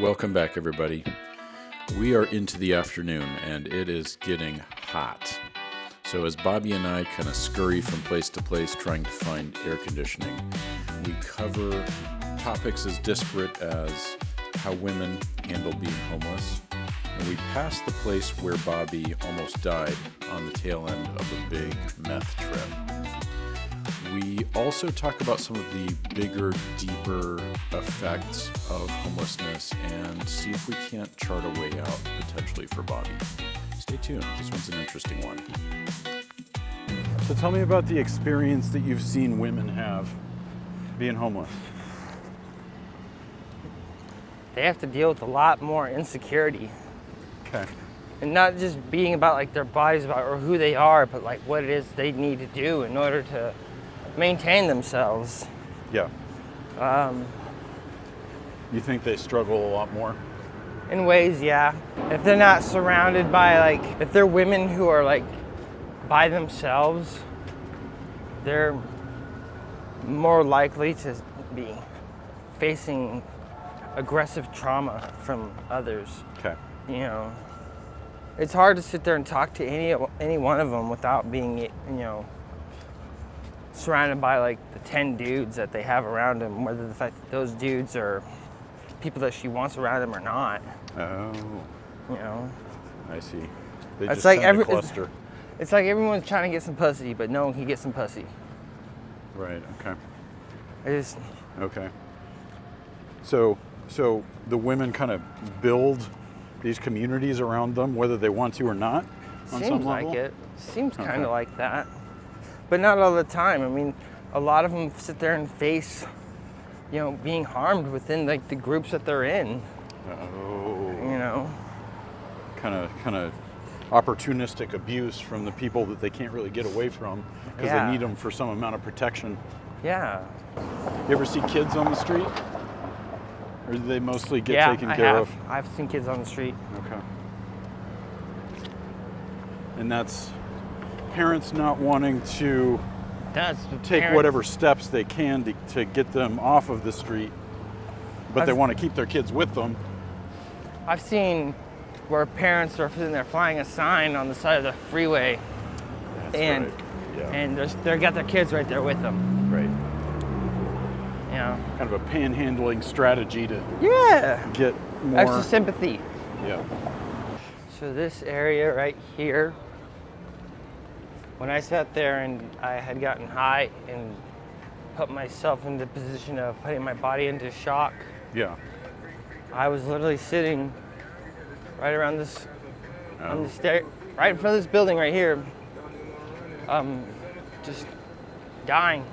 Welcome back, everybody. We are into the afternoon, and it is getting hot. So as Bobby and I kind of scurry from place to place trying to find air conditioning, we cover topics as disparate as how women handle being homeless, and we pass the place where Bobby almost died on the tail end of a big meth trip. We also talk about some of the bigger, deeper effects of homelessness and see if we can't chart a way out potentially for Bobby. Stay tuned. This one's an interesting one. So tell me about the experience that you've seen women have being homeless. They have to deal with a lot more insecurity. Okay. And not just being about like their bodies or who they are, but like what it is they need to do in order to maintain themselves. Yeah. You think they struggle a lot more? In ways, yeah. If they're not surrounded by if they're women who are by themselves, they're more likely to be facing aggressive trauma from others. Okay. You know, it's hard to sit there and talk to any one of them without being, surrounded by the 10 dudes that they have around them, whether the fact that those dudes are people that she wants around him or not. Oh. You know? I see. They It's just like tend to cluster. It's like everyone's trying to get some pussy, but no one can get some pussy. Right, okay. Okay. So the women kind of build these communities around them, whether they want to or not, on some level? Like it. Seems kind of like that. But not all the time. I mean, a lot of them sit there and face, being harmed within the groups that they're in. Oh. Kind of opportunistic abuse from the people that they can't really get away from because they need them for some amount of protection. Yeah. You ever see kids on the street? Or do they mostly get taken care of? I've seen kids on the street. Okay. And that's parents not wanting to take whatever steps they can to get them off of the street, but they want to keep their kids with them. I've seen where parents are sitting there flying a sign on the side of the freeway, and they got their kids right there with them. Right. Kind of a panhandling strategy to get more extra sympathy. Yeah. So this area right here, when I sat there and I had gotten high and put myself in the position of putting my body into shock, I was literally sitting right around this, on the stair, right in front of this building right here, just dying.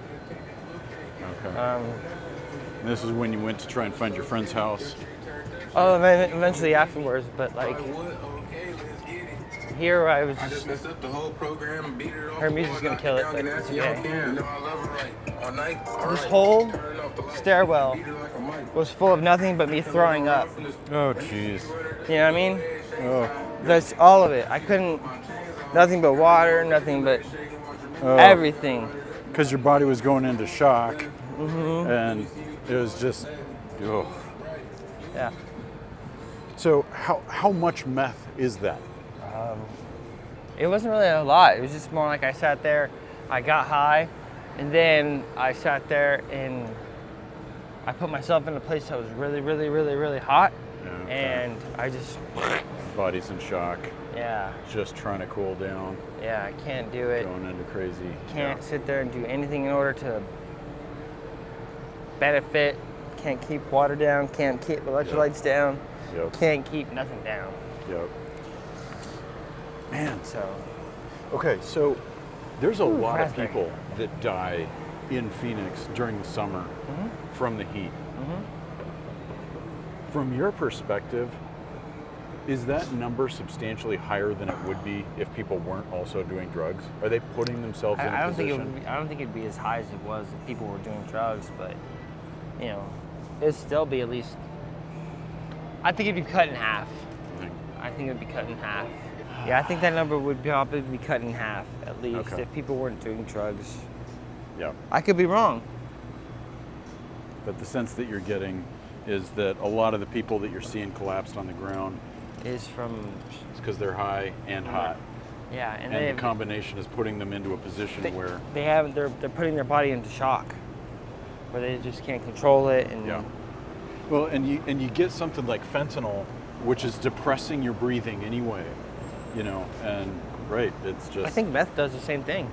Okay. This is when you went to try and find your friend's house? Oh, eventually afterwards, but here I was just, her music's gonna kill it, but it's okay. This whole stairwell was full of nothing but me throwing up. Oh, jeez. You know what I mean? Oh. That's all of it. I couldn't, nothing but water, nothing but everything. Because your body was going into shock, and it was just, Yeah. So how much meth is that? It wasn't really a lot. It was just more like I sat there, I got high, and then I sat there and I put myself in a place that was really, really, really, really hot, and I just... Body's in shock. Yeah. Just trying to cool down. Yeah, I can't do it. Going into crazy. Can't sit there and do anything in order to benefit. Can't keep water down. Can't keep electrolytes down. Can't keep nothing down. Man. So there's a lot of people that die in Phoenix during the summer from the heat. From your perspective, is that number substantially higher than it would be if people weren't also doing drugs? Are they putting themselves in a position? I don't think it'd be as high as it was if people were doing drugs, but it'd still be at least. I think it'd be cut in half. I think it'd be cut in half. Yeah, I think that number would probably be cut in half at least if people weren't doing drugs. Yeah. I could be wrong. But the sense that you're getting is that a lot of the people that you're seeing collapsed on the ground is from is because they're high and hot. Yeah, and the combination is putting them into a position where they're putting their body into shock, where they just can't control it. And yeah. Well, and you get something like fentanyl, which is depressing your breathing anyway, and right, it's just. I think meth does the same thing.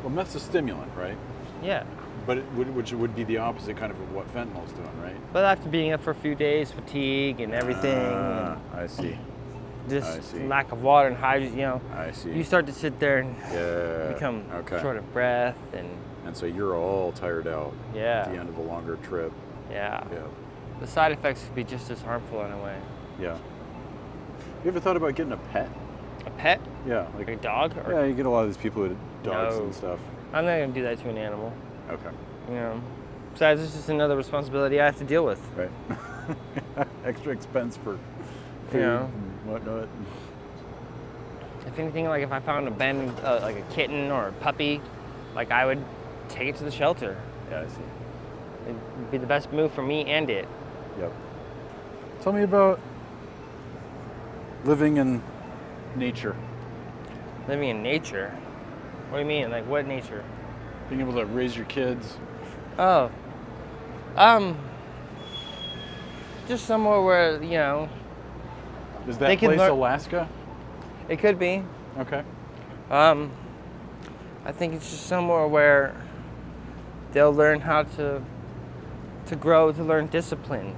Well, meth's a stimulant, right? Yeah. But which would be the opposite kind of what fentanyl's doing, right? But after being up for a few days, fatigue and everything. I see. Just lack of water and hydrogen, I see. You start to sit there and become short of breath and so you're all tired out at the end of a longer trip. Yeah. The side effects could be just as harmful in a way. Yeah. You ever thought about getting a pet? A pet? Yeah. Like a dog? Yeah, you get a lot of these people with dogs and stuff. I'm not going to do that to an animal. Okay. Besides, it's just another responsibility I have to deal with. Right. Extra expense for food and whatnot. If anything, like if I found abandoned, like a kitten or a puppy, like I would take it to the shelter. Yeah, I see. It'd be the best move for me and it. Yep. Tell me about living in nature. Living in nature? What do you mean? Like what nature? Being able to raise your kids. Oh. Just somewhere where, Is that place Alaska? It could be. Okay. I think it's just somewhere where they'll learn how to grow, to learn discipline.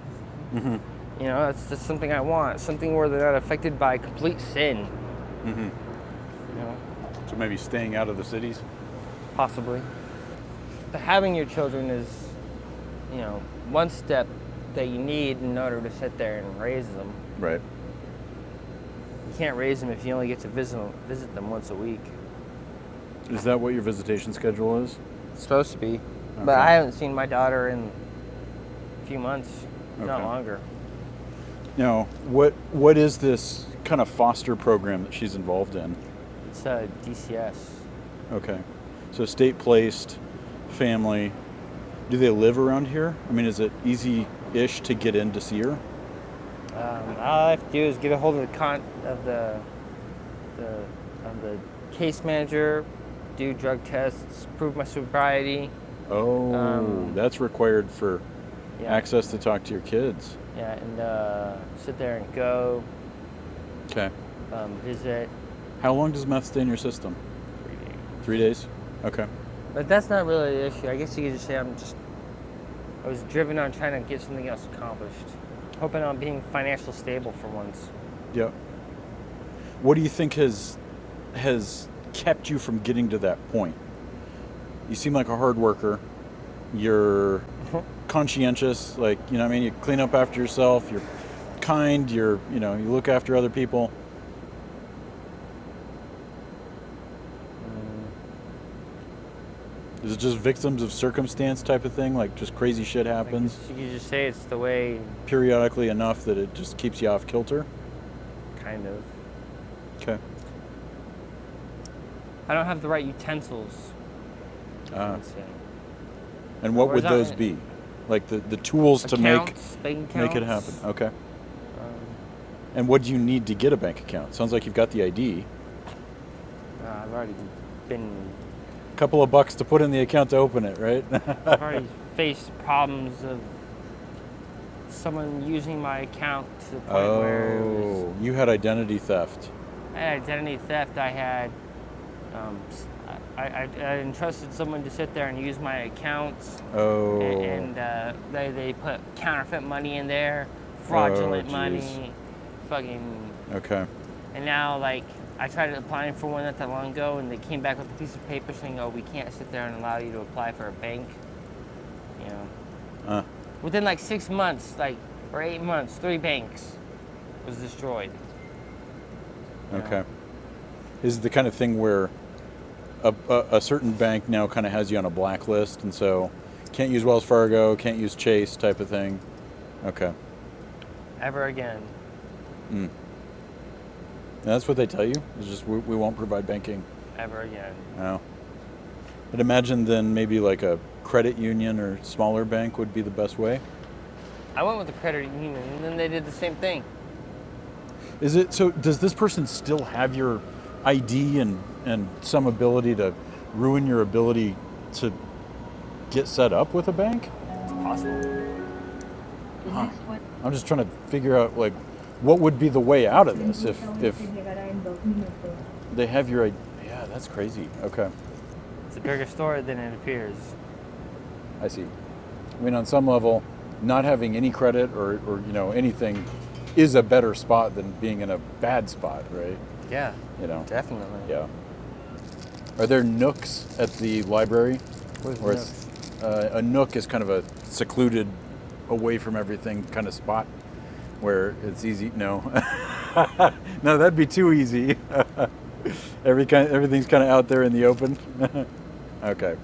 Mm-hmm. That's just something I want. Something where they're not affected by complete sin. Mm-hmm. So maybe staying out of the cities? Possibly. But having your children is, one step that you need in order to sit there and raise them. Right. You can't raise them if you only get to visit them once a week. Is that what your visitation schedule is? It's supposed to be. Okay. But I haven't seen my daughter in a few months, not longer. Now, what is this kind of foster program that she's involved in? It's a DCS. Okay. So state-placed family. Do they live around here? I mean, is it easy-ish to get in to see her? All I have to do is get a hold of the case manager, do drug tests, prove my sobriety. Oh, that's required for access to talk to your kids. Yeah, and sit there and go. Okay. Visit. How long does meth stay in your system? 3 days. 3 days? Okay. But that's not really the issue. I guess you could just say I was driven on trying to get something else accomplished. Hoping on being financially stable for once. Yep. What do you think has kept you from getting to that point? You seem like a hard worker. You're conscientious, like, you clean up after yourself, you're kind, you look after other people. Is it just victims of circumstance type of thing? Like just crazy shit happens? You could just say it's the way... Periodically enough that it just keeps you off kilter? Kind of. Okay. I don't have the right utensils. And what would those be? Like the tools to make it happen? Okay. And what do you need to get a bank account? Sounds like you've got the ID. I've already been... Couple of bucks to put in the account to open it, right? I've already faced problems of someone using my account to the point where it was, you had identity theft. I had identity theft. I had I entrusted someone to sit there and use my accounts. And they put counterfeit money in there, fraudulent money, fucking. Okay. And now I tried applying for one not that long ago, and they came back with a piece of paper saying, "Oh, we can't sit there and allow you to apply for a bank." Within 6 months, or 8 months, 3 banks was destroyed. Okay. Is it the kind of thing where a certain bank now kind of has you on a blacklist, and so can't use Wells Fargo, can't use Chase type of thing? Okay. Ever again. That's what they tell you? It's just we won't provide banking. Ever again. Oh. I'd imagine then maybe like a credit union or smaller bank would be the best way? I went with the credit union, and then they did the same thing. Is it so? Does this person still have your ID and some ability to ruin your ability to get set up with a bank? It's possible. Huh. I'm just trying to figure out like what would be the way out of this if they have your ID. Yeah, that's crazy. Okay, It's a bigger story than it appears. I see. I mean, on some level, not having any credit or anything is a better spot than being in a bad spot, right? Yeah, definitely. Yeah. Are there nooks at the library? Where's Or nooks? a nook is kind of a secluded, away from everything kind of spot where it's easy. No, no, that'd be too easy. Everything's kind of out there in the open. Okay.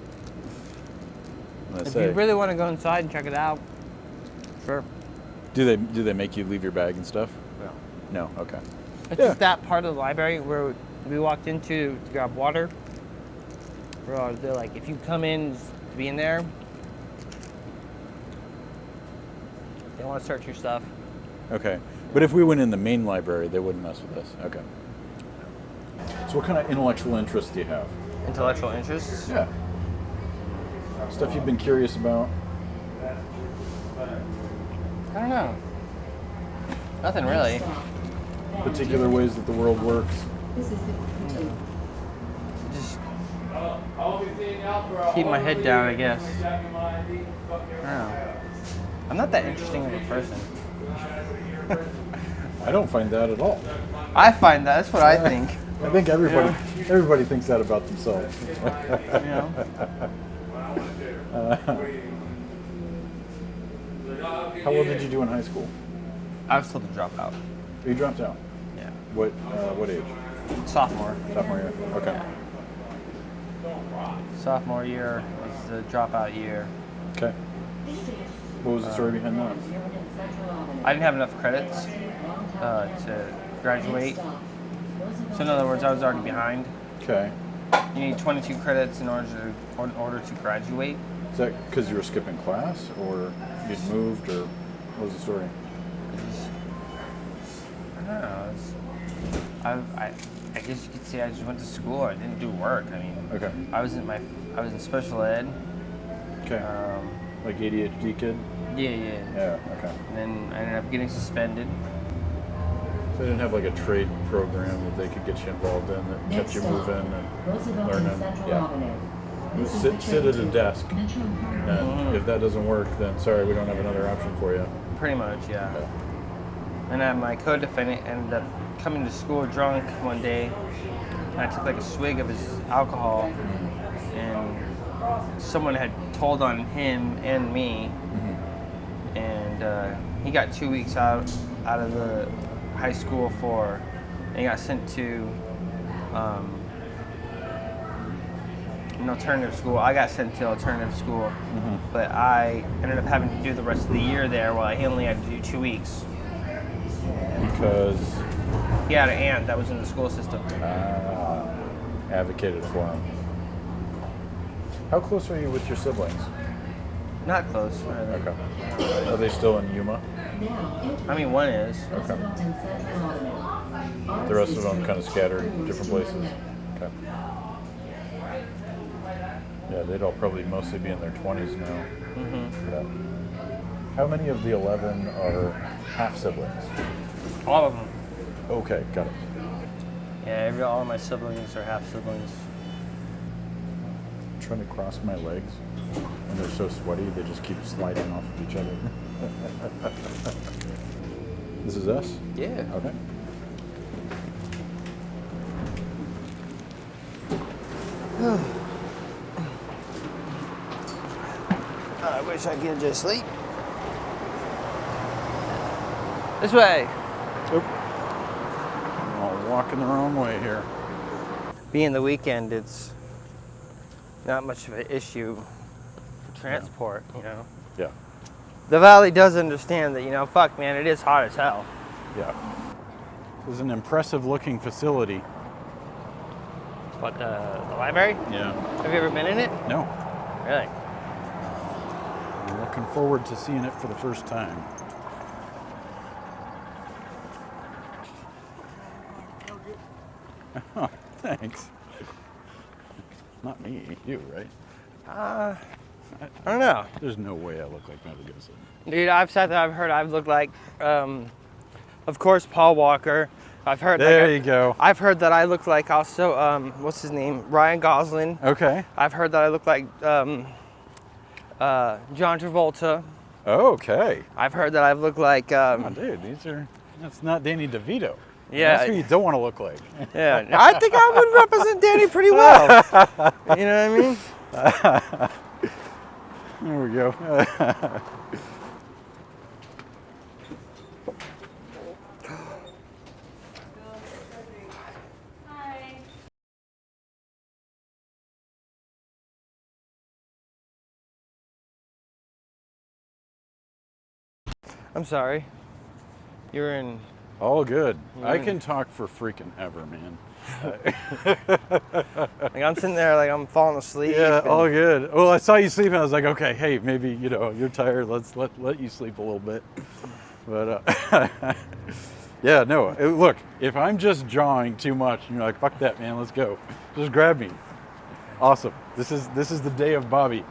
If you really want to go inside and check it out, sure. Do they make you leave your bag and stuff? No. No. Okay. It's just that part of the library where we walked into to grab water. Where they're like, if you come in to be in there, they want to search your stuff. Okay. But if we went in the main library, they wouldn't mess with us. Okay. So what kind of intellectual interests do you have? Intellectual interests? Yeah. Stuff you've been curious about? I don't know. Nothing really. Particular ways that the world works? Just keep my head down, I guess. I don't know. I'm not that interesting of a person. I don't find that at all. I find that's what I think. I think everybody thinks that about themselves. How well did you do in high school? I was told to drop out. You dropped out. Yeah. What age? Sophomore. Sophomore year. Okay. Yeah. Sophomore year was the dropout year. Okay. What was the story behind that? I didn't have enough credits to graduate. So in other words, I was already behind. Okay. You need 22 credits in order to graduate. Is that because you were skipping class, or you'd moved, or what was the story? I don't know. I guess you could say I just went to school. I didn't do work. I mean, Okay. I was in special ed. Okay. Like ADHD kid? Yeah. Yeah, okay. And then I ended up getting suspended. So they didn't have like a trade program that they could get you involved in that kept you moving and learning? Yeah. Sit at a desk, and if that doesn't work, then sorry, we don't have another option for you. Pretty much, yeah. And my co-defendant ended up coming to school drunk one day, and I took like a swig of his alcohol, and someone had told on him and me, and he got 2 weeks out of the high school and he got sent to an alternative school. I got sent to alternative school, but I ended up having to do the rest of the year there while he only had to do 2 weeks. Because he had an aunt that was in the school system. Advocated for him. How close are you with your siblings? Not close. Okay. Are they still in Yuma? I mean, one is. Okay. The rest of them kind of scattered different places. Okay. Yeah, they'd all probably mostly be in their 20s now. Yeah. How many of the 11 are half siblings? All of them. Okay, got it. Yeah, all of my siblings are half siblings. I'm trying to cross my legs, and they're so sweaty they just keep sliding off of each other. This is us? Yeah. Okay. I wish I could just sleep. This way. Oop. We're all walking the wrong way here. Being the weekend, it's not much of an issue for transport, you know. Yeah. The valley does understand that, fuck, man, it is hot as hell. Yeah. This is an impressive looking facility. What, the library? Yeah. Have you ever been in it? No. Really? I'm looking forward to seeing it for the first time. Oh, thanks. Not me, you, right? I don't know. There's no way I look like Mel Gibson. Dude, I've heard I've looked like, of course, Paul Walker. I've heard. There you go. I've heard that I look like also, what's his name? Ryan Gosling. Okay. I've heard that I look like John Travolta. Okay. I've heard that I've looked like. Oh, dude, that's not Danny DeVito. Yeah. That's who you don't want to look like. Yeah, I think I would represent Danny pretty well. You know what I mean? There we go. I'm sorry. You're in. All good. I can talk for freaking ever, man. Like I'm sitting there, like I'm falling asleep. Yeah, all good. Well, I saw you sleeping. I was like, okay, hey, maybe you're tired. Let's let you sleep a little bit. But yeah, no. Look, if I'm just jawing too much, and you're like, fuck that, man. Let's go. Just grab me. Awesome. This is the day of Bobby,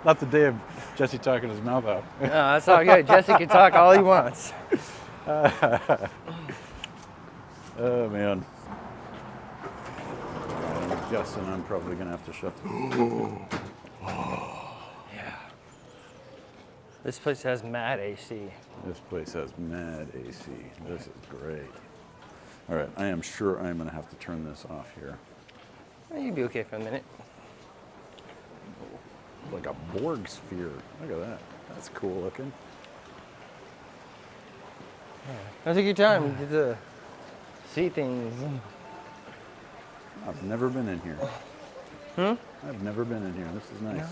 not the day of Jesse talking his mouth out. No, that's all good. Jesse can talk all he wants. Oh man. I'm guessing I'm probably gonna have to shut. Yeah. This place has mad AC. This place has mad AC. This is great. All right, I am sure I'm gonna have to turn this off here. You'd be okay for a minute. Like a Borg sphere. Look at that. That's cool looking. Now take your time. You get to see things. I've never been in here. I've never been in here. This is nice. No.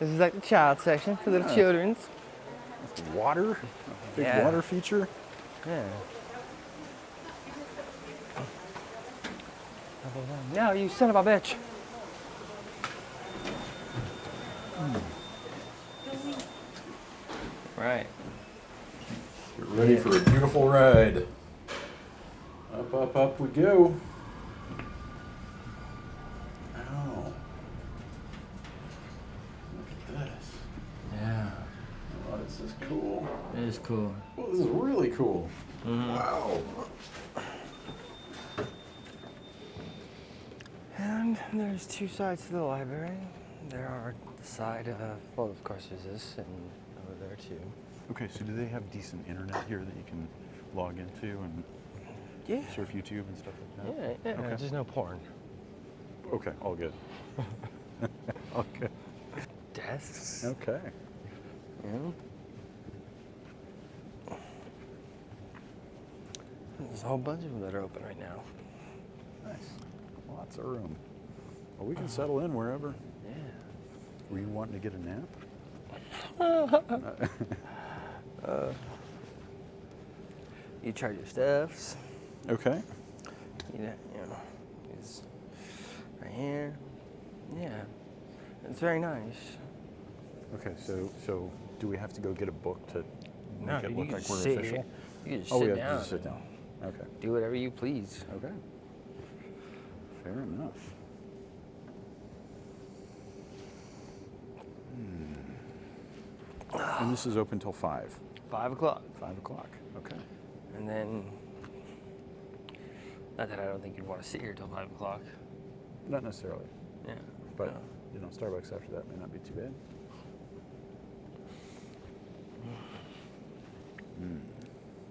This is like the child section for little children's. That's water? A big water feature? Yeah. No, you son of a bitch. Right. Get ready for a beautiful ride. Up, up, up we go. Oh. Look at this. Yeah. Oh, this is cool. It is cool. Well, this is really cool. Wow. And there's two sides to the library. There are the side of, well, of course there's this and over there too. Okay, so do they have decent internet here that you can log into and surf YouTube and stuff like that? Yeah, Okay. just no porn. Okay, all good. All good. Desks. Okay. Yeah. There's a whole bunch of them that are open right now. Nice. Lots of room. Well, we can settle in wherever. Yeah. Were you wanting to get a nap? You charge your stuffs. Okay. You know, it's right here. Yeah. It's very nice. Okay, so do we have to go get a book to make it you look can like just we're sit official? here. You can just Oh, we sit have to down. just sit down. Okay. Do whatever you please. Okay. Fair enough. And this is open till 5. 5 o'clock. 5 o'clock. Okay. And then, not that I don't think you'd want to sit here till 5 o'clock. Not necessarily, Yeah. but no. Starbucks after that may not be too bad.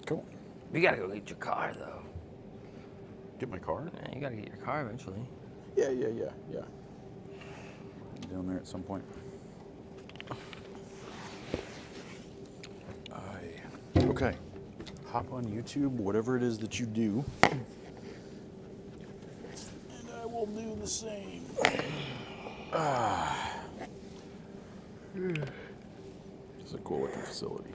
Cool. We gotta go get your car though. Get my car? Yeah, you gotta get your car eventually. Yeah. Down there at some point. Okay. Hop on YouTube, whatever it is that you do. And I will do the same. It's a cool looking facility.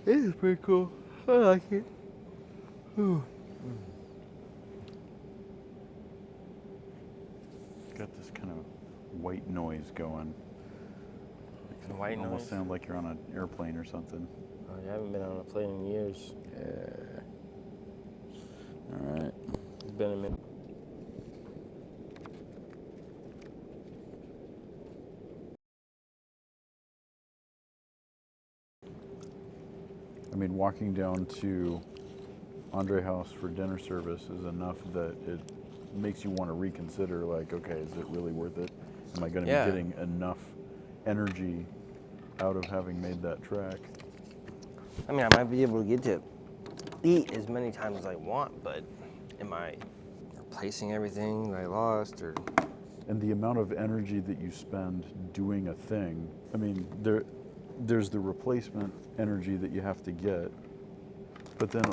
It is pretty cool. I like it. Got this kind of white noise going. And white You almost noise. sound like you're on an airplane or something. I haven't been on a plane in years. Yeah. All right. It's been a minute. I mean, walking down to Andre House for dinner service is enough that it makes you want to reconsider, like, okay, is it really worth it? Am I going to Yeah. be getting enough energy out of having made that trek? I mean, I might be able to get to eat as many times as I want, but am I replacing everything that I lost, or? And the amount of energy that you spend doing a thing, I mean, there's the replacement energy that you have to get, but then,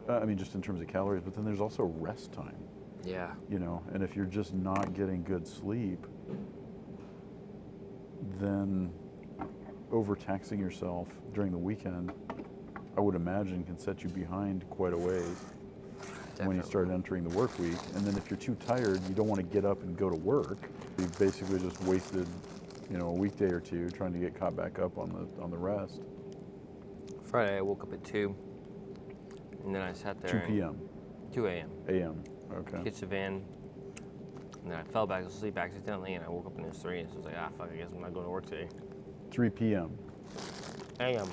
I mean, just in terms of calories, but then there's also rest time. Yeah. You know, and if you're just not getting good sleep, then overtaxing yourself during the weekend, I would imagine, can set you behind quite a ways. Definitely. When you start entering the work week. And then if you're too tired, you don't want to get up and go to work. You've basically just wasted, a weekday or two trying to get caught back up on the rest. Friday, I woke up at 2, and then I sat there. 2 p.m. 2 a.m. A.m. Okay. Catch the van, and then I fell back asleep accidentally, and I woke up and it was 3, and so I was like, fuck, I guess I'm not going to work today. 3 p.m. A.m.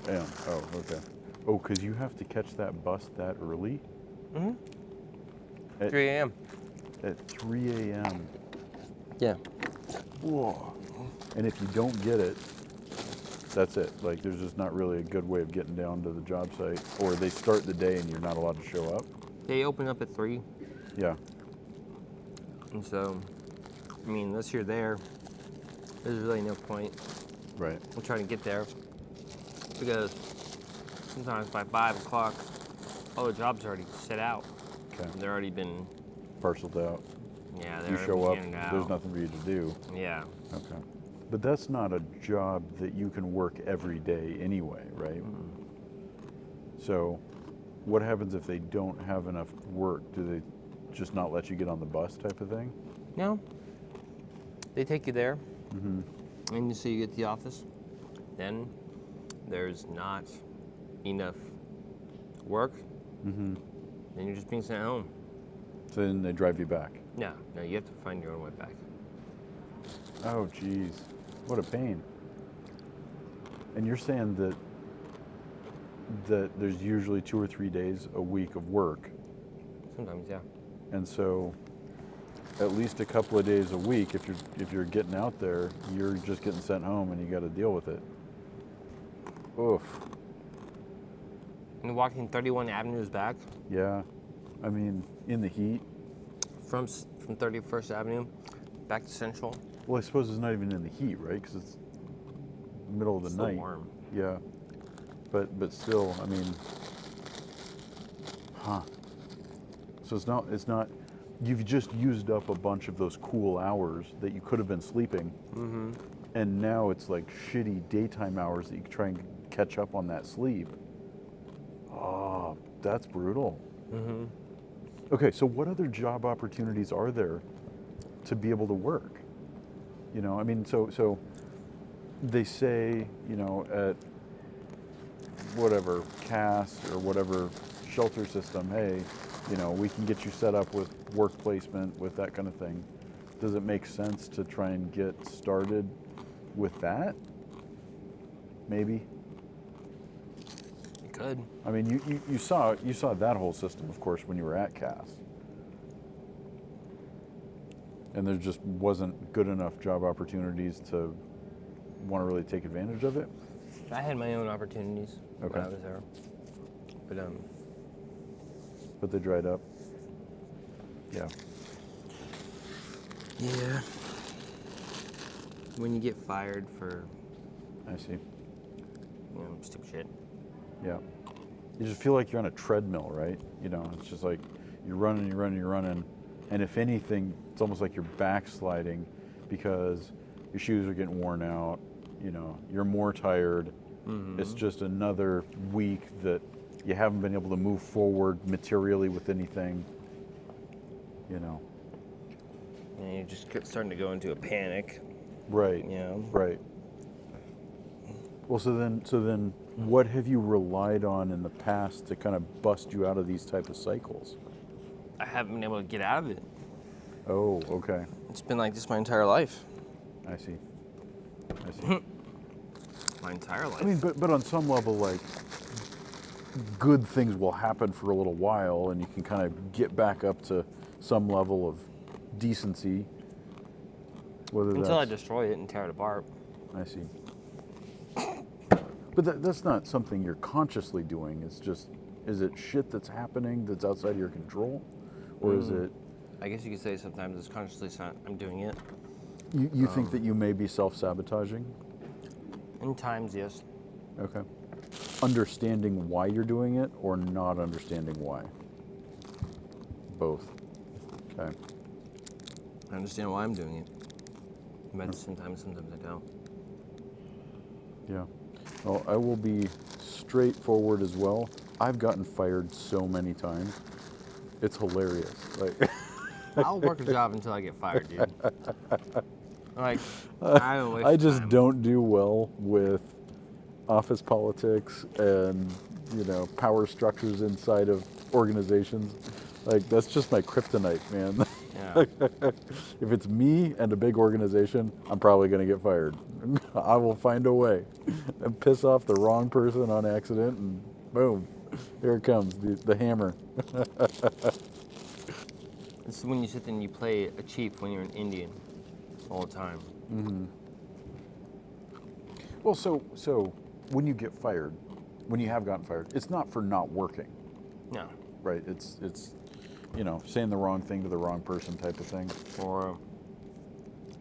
A.m. Oh, okay. Oh, because you have to catch that bus that early? Mm-hmm. At 3 a.m. At 3 a.m. Yeah. Whoa. And if you don't get it, that's it. Like, there's just not really a good way of getting down to the job site. Or they start the day and you're not allowed to show up. They open up at 3. Yeah. And so, I mean, unless you're there, there's really no point. Right. I'm trying to get there. Because sometimes by 5 o'clock, all the jobs are already set out. Okay. They're already been parceled out. Yeah, they're you show up, out. There's nothing for you to do. Yeah. Okay. But that's not a job that you can work every day anyway, right? Mm-hmm. So what happens if they don't have enough work? Do they just not let you get on the bus type of thing? No. They take you there. Mm-hmm. And so you get to the office. Then there's not enough work. Mm-hmm. Then you're just being sent home. So then they drive you back? No, you have to find your own way back. Oh, geez. What a pain. And you're saying that there's usually 2 or 3 days a week of work. Sometimes, yeah. And so at least a couple of days a week, if you're getting out there, you're just getting sent home and you got to deal with it. Oof. And walking 31 avenues back. Yeah. I mean, in the heat. From 31st Avenue back to Central. Well, I suppose it's not even in the heat, right? Because it's middle of the night. Still warm. Yeah. But still, I mean, So it's not. You've just used up a bunch of those cool hours that you could have been sleeping, Mm-hmm. and now it's like shitty daytime hours that you can try and catch up on that sleep. Oh, that's brutal. Mm-hmm. Okay, so what other job opportunities are there to be able to work? I mean, so they say, at whatever CAS or whatever shelter system, hey, we can get you set up with work placement, with that kind of thing. Does it make sense to try and get started with that? Maybe. You could. I mean, you saw that whole system, of course, when you were at CAS. And there just wasn't good enough job opportunities to want to really take advantage of it? I had my own opportunities Okay. when I was there. But they dried up? Yeah. Yeah. When you get fired for, I see. stupid shit. Yeah. You just feel like you're on a treadmill, right? It's just like you're running, and if anything, it's almost like you're backsliding because your shoes are getting worn out, you're more tired. Mm-hmm. It's just another week that you haven't been able to move forward materially with anything, And you're just starting to go into a panic. Right. Yeah. Right. Well, so then, what have you relied on in the past to kind of bust you out of these type of cycles? I haven't been able to get out of it. Oh, okay. It's been like this my entire life. I see. I see. My entire life. I mean, but on some level, like, good things will happen for a little while, and you can kind of get back up to some level of decency. Until I destroy it and tear it apart. I see. But that's not something you're consciously doing. It's just, is it shit that's happening that's outside of your control? Or is it... I guess you could say sometimes it's consciously I'm doing it. You think that you may be self-sabotaging? In times, yes. Okay. Understanding why you're doing it or not understanding why? Both. Okay. I understand why I'm doing it. But sometimes I don't. Yeah. Well, I will be straightforward as well. I've gotten fired so many times. It's hilarious. Like, I'll work a job until I get fired, dude. Like, I don't waste I just time. don't do well with office politics and, power structures inside of organizations. Like, that's just my kryptonite, man. Yeah. If it's me and a big organization, I'm probably going to get fired. I will find a way and piss off the wrong person on accident, and boom, here it comes, the hammer. It's when you sit there and you play a chief when you're an Indian all the time. Mm-hmm. Well, so when you get fired, when you have gotten fired, it's not for not working, No. right? It's saying the wrong thing to the wrong person type of thing. Or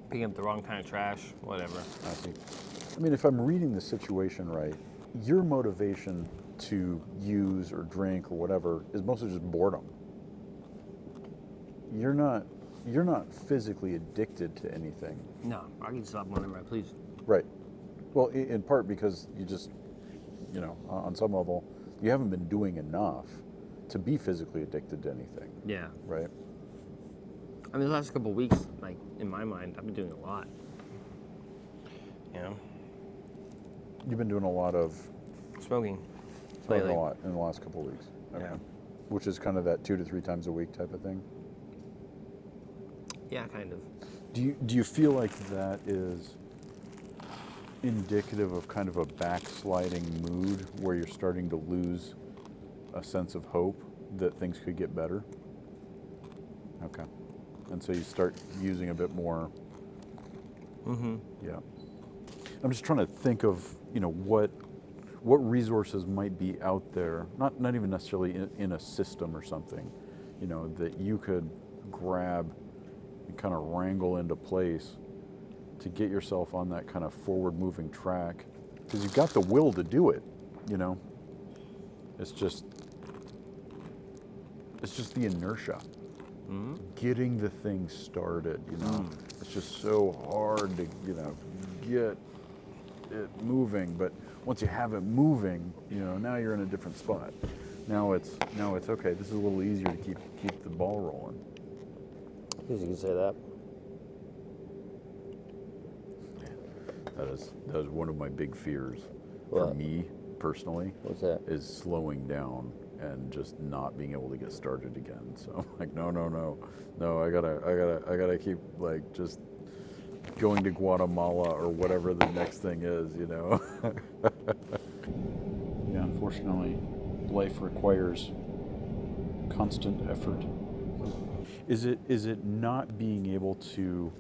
picking up the wrong kind of trash, whatever. I see. I mean, if I'm reading the situation right, your motivation to use or drink or whatever is mostly just boredom. You're not physically addicted to anything. No, I can stop whenever I please. Right. Well, in part because you just, on some level, you haven't been doing enough to be physically addicted to anything. Yeah. Right. I mean, the last couple of weeks, like, in my mind, I've been doing a lot. You know? You've been doing a lot of Smoking. smoking a lot in the last couple of weeks. Okay. Yeah. Which is kind of that 2 to 3 times a week type of thing. Yeah, kind of. Do you feel like that is indicative of kind of a backsliding mood where you're starting to lose a sense of hope that things could get better? Okay. And so you start using a bit more. Mm-hmm. Yeah. I'm just trying to think of, what resources might be out there, not even necessarily in a system or something, that you could grab and kind of wrangle into place to get yourself on that kind of forward-moving track, because you've got the will to do it. It's just the inertia, getting the thing started. It's just so hard to get it moving, but once you have it moving, now you're in a different spot. Now it's okay. This is a little easier to keep the ball rolling. I guess you could say that. That is one of my big fears for me personally. What's that? Is slowing down and just not being able to get started again. So I'm like, no, I gotta keep just going to Guatemala or whatever the next thing is, Yeah, unfortunately, life requires constant effort. Is it not being able to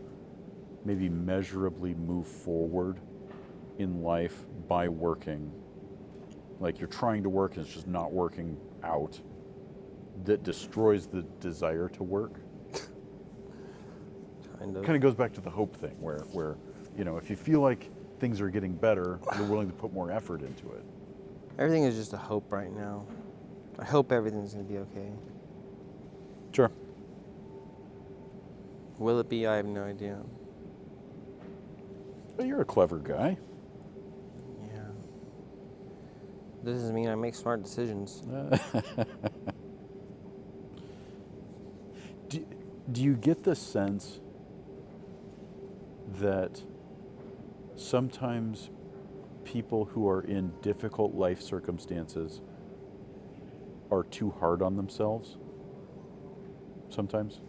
maybe measurably move forward in life by working? Like you're trying to work and it's just not working out, that destroys the desire to work? Kind of. Kind of goes back to the hope thing where if you feel like things are getting better, you're willing to put more effort into it. Everything is just a hope right now. I hope everything's going to be okay. Sure. Will it be? I have no idea. But you're a clever guy. Yeah. This doesn't mean I make smart decisions. Do you get the sense that sometimes people who are in difficult life circumstances are too hard on themselves sometimes?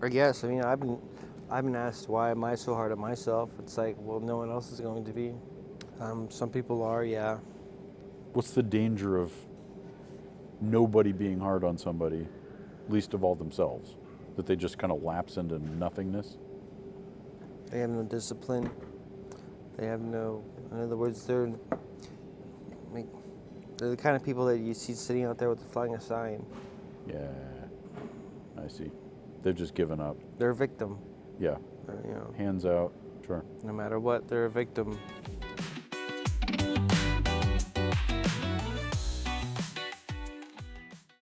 I guess. I mean, I've been asked, why am I so hard on myself? It's like, well, no one else is going to be. Some people are, yeah. What's the danger of nobody being hard on somebody, least of all themselves? That they just kind of lapse into nothingness? They have no discipline. They have no, in other words, they're the kind of people that you see sitting out there with flying a sign. Yeah, I see. They've just given up. They're a victim. Yeah. You know, Hands out. Sure. no matter what, they're a victim.